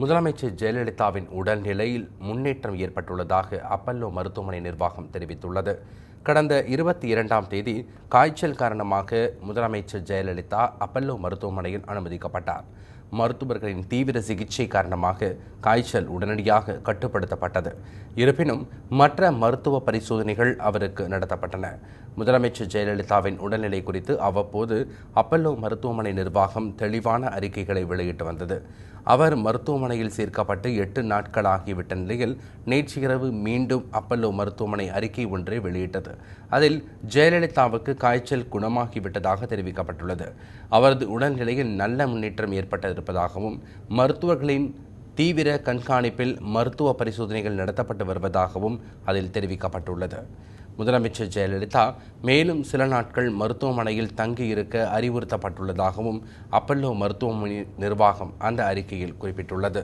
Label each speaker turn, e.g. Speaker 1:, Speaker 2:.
Speaker 1: முதலமைச்சர் ஜெயலலிதாவின் உடல்நிலையில் முன்னேற்றம் ஏற்பட்டுள்ளதாக அப்பல்லோ மருத்துவமனை நிர்வாகம் தெரிவித்துள்ளது. கடந்த 22ஆம் தேதி காய்ச்சல் காரணமாக முதலமைச்சர் ஜெயலலிதா அப்பல்லோ மருத்துவமனையில் அனுமதிக்கப்பட்டார். மருத்துவர்களின் தீவிர சிகிச்சை காரணமாக காய்ச்சல் உடனடியாக கட்டுப்படுத்தப்பட்டது. இருப்பினும் மற்ற மருத்துவ பரிசோதனைகள் அவருக்கு நடத்தப்பட்டன. முதலமைச்சர் ஜெயலலிதாவின் உடல்நிலை குறித்து அவ்வப்போது அப்பல்லோ மருத்துவமனை நிர்வாகம் தெளிவான அறிக்கைகளை வெளியிட்டு வந்தது. அவர் மருத்துவமனையில் சேர்க்கப்பட்டு 8 நாட்கள் ஆகிவிட்ட நிலையில் நேற்று இரவு மீண்டும் அப்பல்லோ மருத்துவமனை அறிக்கை ஒன்றை வெளியிட்டது. அதில் ஜெயலலிதாவுக்கு காய்ச்சல் குணமாகிவிட்டதாக தெரிவிக்கப்பட்டுள்ளது. அவரது உடல்நிலையில் நல்ல முன்னேற்றம் ஏற்பட்டிருப்பதாகவும் மருத்துவர்களின் தீவிர கண்காணிப்பில் மருத்துவ பரிசோதனைகள் நடத்தப்பட்டு வருவதாகவும் அதில் தெரிவிக்கப்பட்டுள்ளது. முதலமைச்சர் ஜெயலலிதா மேலும் சில நாட்கள் மருத்துவமனையில் தங்கியிருக்க அறிவுறுத்தப்பட்டுள்ளதாகவும் அப்பல்லோ மருத்துவமனை நிர்வாகம் அந்த அறிக்கையில் குறிப்பிட்டுள்ளது.